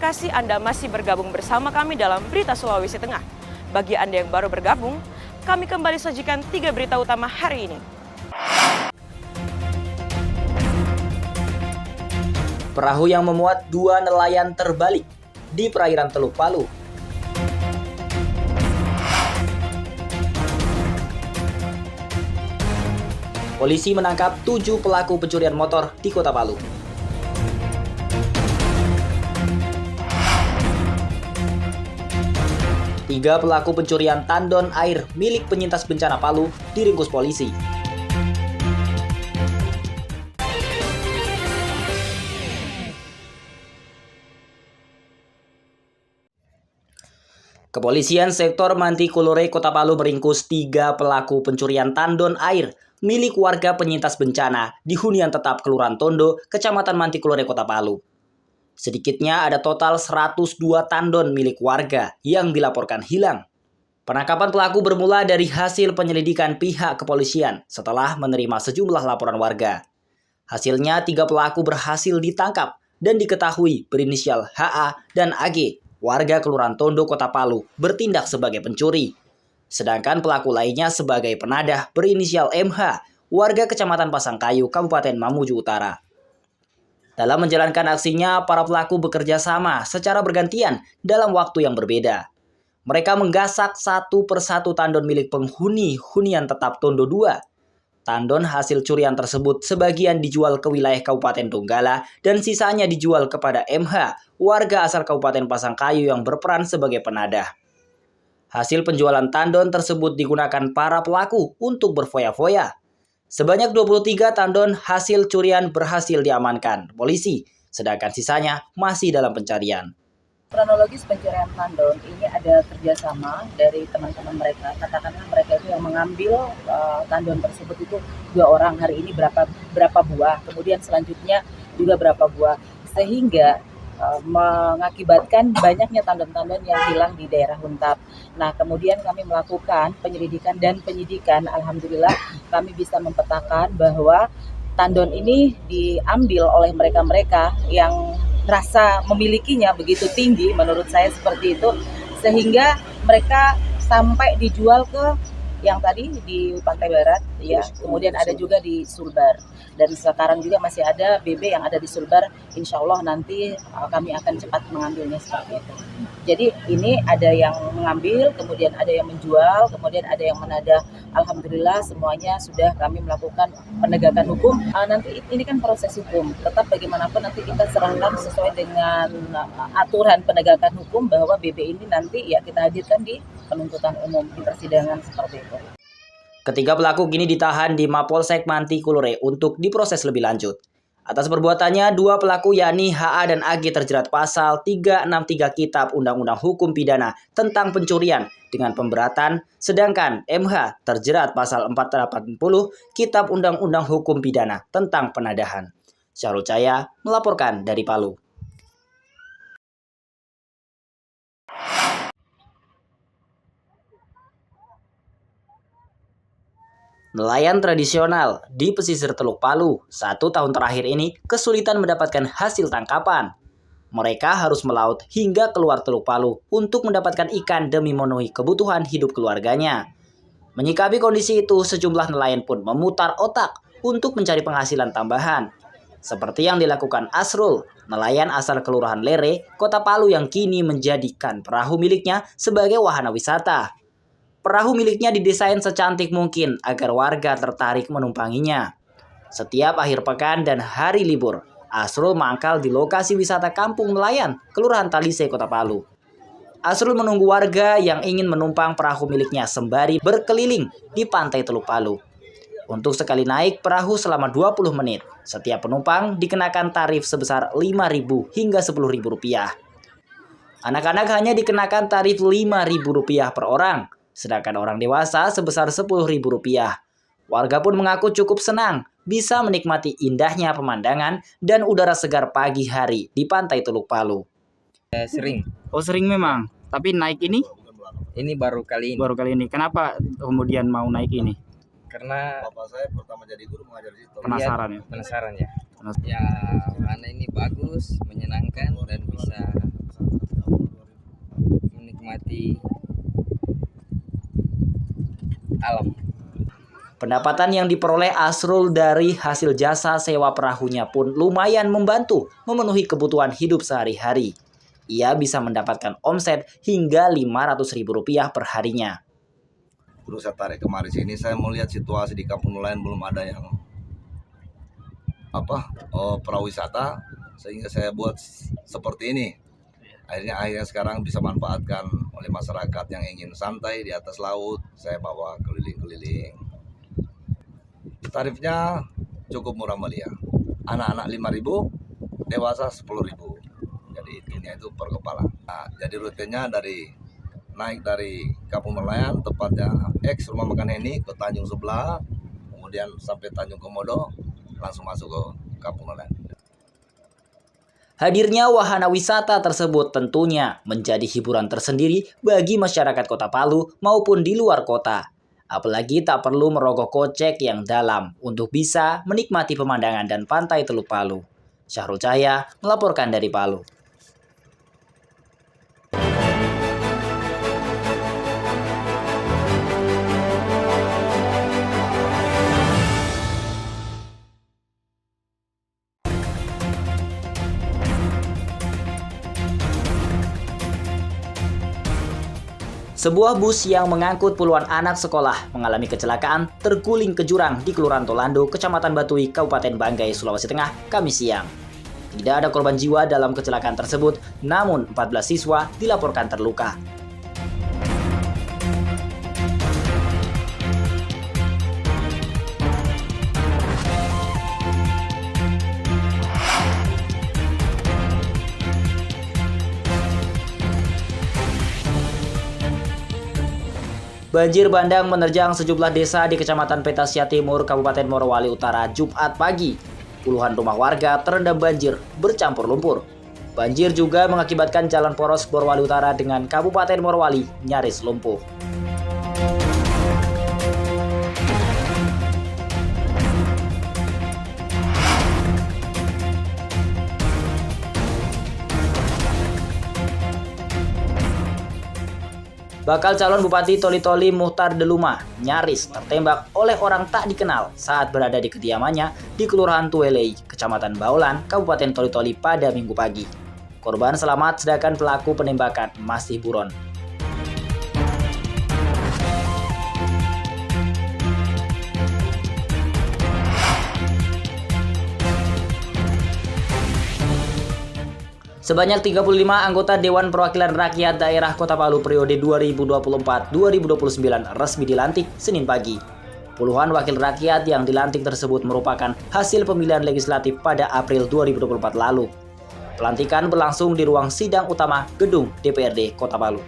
kasih Anda masih bergabung bersama kami dalam Berita Sulawesi Tengah. Bagi Anda yang baru bergabung, kami kembali sajikan 3 berita utama hari ini. Perahu yang memuat 2 nelayan terbalik di perairan Teluk Palu. Polisi menangkap 7 pelaku pencurian motor di Kota Palu. Tiga pelaku pencurian tandon air milik penyintas bencana Palu diringkus polisi. Kepolisian sektor Mantikulure Kota Palu meringkus 3 pelaku pencurian tandon air milik warga penyintas bencana di hunian tetap Kelurahan Tondo, Kecamatan Mantikulure Kota Palu. Sedikitnya ada total 102 tandon milik warga yang dilaporkan hilang. Penangkapan pelaku bermula dari hasil penyelidikan pihak kepolisian setelah menerima sejumlah laporan warga. Hasilnya 3 pelaku berhasil ditangkap dan diketahui berinisial HA dan AG, warga Kelurahan Tondo Kota Palu, bertindak sebagai pencuri. Sedangkan pelaku lainnya sebagai penadah berinisial MH, warga Kecamatan Pasangkayu, Kabupaten Mamuju Utara. Dalam menjalankan aksinya, para pelaku bekerja sama secara bergantian dalam waktu yang berbeda. Mereka menggasak satu persatu tandon milik penghuni hunian tetap Tondo 2. Tandon hasil curian tersebut sebagian dijual ke wilayah Kabupaten Donggala dan sisanya dijual kepada MH, warga asal Kabupaten Pasangkayu yang berperan sebagai penadah. Hasil penjualan tandon tersebut digunakan para pelaku untuk berfoya-foya. Sebanyak 23 tandon hasil curian berhasil diamankan polisi, sedangkan sisanya masih dalam pencarian. Kronologis pencurian tandon ini ada kerjasama dari teman-teman mereka. Katakanlah mereka itu yang mengambil tandon tersebut itu 2 orang, hari ini berapa buah, kemudian selanjutnya juga berapa buah, sehingga mengakibatkan banyaknya tandon-tandon yang hilang di daerah Huntap. Nah, kemudian kami melakukan penyelidikan dan penyidikan. Alhamdulillah kami bisa mempetakan bahwa tandon ini diambil oleh mereka-mereka yang rasa memilikinya begitu tinggi, menurut saya seperti itu, sehingga mereka sampai dijual ke yang tadi di Pantai Barat, ya, kemudian ada juga di Sulbar, dan sekarang juga masih ada BB yang ada di Sulbar. Insya Allah nanti kami akan cepat mengambilnya seperti itu. Jadi ini ada yang mengambil, kemudian ada yang menjual, kemudian ada yang menadah. Alhamdulillah semuanya sudah kami melakukan penegakan hukum. Nanti ini kan proses hukum, tetap bagaimanapun nanti kita serahkan sesuai dengan aturan penegakan hukum bahwa BB ini nanti ya kita hadirkan di penuntutan umum di persidangan seperti itu. Ketiga pelaku kini ditahan di Mapolsek Mantikulure untuk diproses lebih lanjut. Atas perbuatannya, 2 pelaku yakni HA dan AG terjerat pasal 363 Kitab Undang-Undang Hukum Pidana tentang pencurian dengan pemberatan, sedangkan MH terjerat pasal 480 Kitab Undang-Undang Hukum Pidana tentang penadahan. Syahrul Caya melaporkan dari Palu. Nelayan tradisional di pesisir Teluk Palu 1 tahun terakhir ini kesulitan mendapatkan hasil tangkapan. Mereka harus melaut hingga keluar Teluk Palu untuk mendapatkan ikan demi memenuhi kebutuhan hidup keluarganya. Menyikapi kondisi itu, sejumlah nelayan pun memutar otak untuk mencari penghasilan tambahan. Seperti yang dilakukan Asrul, nelayan asal Kelurahan Lere, Kota Palu yang kini menjadikan perahu miliknya sebagai wahana wisata. Perahu miliknya didesain secantik mungkin agar warga tertarik menumpanginya. Setiap akhir pekan dan hari libur, Asrul mangkal di lokasi wisata Kampung Nelayan, Kelurahan Talise, Kota Palu. Asrul menunggu warga yang ingin menumpang perahu miliknya sembari berkeliling di pantai Teluk Palu. Untuk sekali naik perahu selama 20 menit, setiap penumpang dikenakan tarif sebesar Rp5.000 hingga Rp10.000. Anak-anak hanya dikenakan tarif Rp5.000 per orang, sedangkan orang dewasa sebesar Rp10.000. Warga pun mengaku cukup senang bisa menikmati indahnya pemandangan dan udara segar pagi hari di pantai Teluk Palu. Sering. Oh, sering memang. Tapi naik ini? Ini baru kali ini. Baru kali ini. Kenapa kemudian mau naik ini? Karena bapak saya pertama jadi guru mengajar di situ. Penasaran ya? Penasaran ya. Ya, wahana ini bagus, menyenangkan dan bisa menikmati alam. Pendapatan yang diperoleh Asrul dari hasil jasa sewa perahunya pun lumayan membantu memenuhi kebutuhan hidup sehari-hari. Ia bisa mendapatkan omset hingga Rp500.000 per harinya. Terus saya tarik kemari sini, saya melihat situasi di kampung nelayan belum ada yang perawisata, sehingga saya buat seperti ini. Akhirnya sekarang bisa manfaatkan oleh masyarakat yang ingin santai di atas laut. Saya bawa keliling-keliling. Tarifnya cukup murah meriah. Anak-anak 5.000, dewasa 10.000. Jadi itunya itu per kepala. Nah, jadi rutenya naik dari kampung nelayan, tepatnya rumah makan Heni ke Tanjung sebelah, kemudian sampai Tanjung Komodo, langsung masuk ke kampung nelayan. Hadirnya wahana wisata tersebut tentunya menjadi hiburan tersendiri bagi masyarakat Kota Palu maupun di luar kota. Apalagi tak perlu merogoh kocek yang dalam untuk bisa menikmati pemandangan dan pantai Teluk Palu. Syahrul Cahya melaporkan dari Palu. Sebuah bus yang mengangkut puluhan anak sekolah mengalami kecelakaan terguling ke jurang di Kelurahan Tolando, Kecamatan Batui, Kabupaten Banggai, Sulawesi Tengah, Kamis siang. Tidak ada korban jiwa dalam kecelakaan tersebut, namun 14 siswa dilaporkan terluka. Banjir bandang menerjang sejumlah desa di Kecamatan Petasia Timur, Kabupaten Morowali Utara, Jumat pagi. Puluhan rumah warga terendam banjir bercampur lumpur. Banjir juga mengakibatkan jalan poros Morowali Utara dengan Kabupaten Morowali nyaris lumpuh. Bakal calon Bupati Toli-Toli Muhtar Deluma nyaris tertembak oleh orang tak dikenal saat berada di kediamannya di Kelurahan Tuelei, Kecamatan Baulan, Kabupaten Toli-Toli pada Minggu pagi. Korban selamat sedangkan pelaku penembakan masih buron. Sebanyak 35 anggota Dewan Perwakilan Rakyat Daerah Kota Palu periode 2024-2029 resmi dilantik Senin pagi. Puluhan wakil rakyat yang dilantik tersebut merupakan hasil pemilihan legislatif pada April 2024 lalu. Pelantikan berlangsung di ruang sidang utama Gedung DPRD Kota Palu.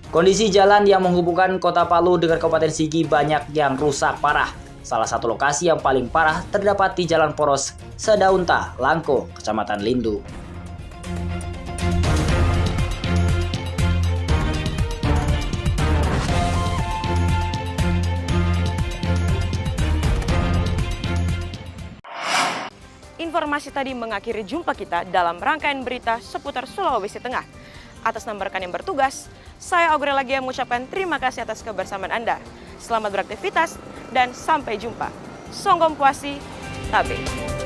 Kondisi jalan yang menghubungkan Kota Palu dengan Kabupaten Sigi banyak yang rusak parah. Salah satu lokasi yang paling parah terdapat di Jalan Poros Sedaunta, Langko, Kecamatan Lindu. Informasi tadi mengakhiri jumpa kita dalam rangkaian berita seputar Sulawesi Tengah. Atas nama rekan yang bertugas, saya Aurel lagi mengucapkan terima kasih atas kebersamaan Anda. Selamat beraktivitas dan sampai jumpa. Songgom Puasi, Tabe.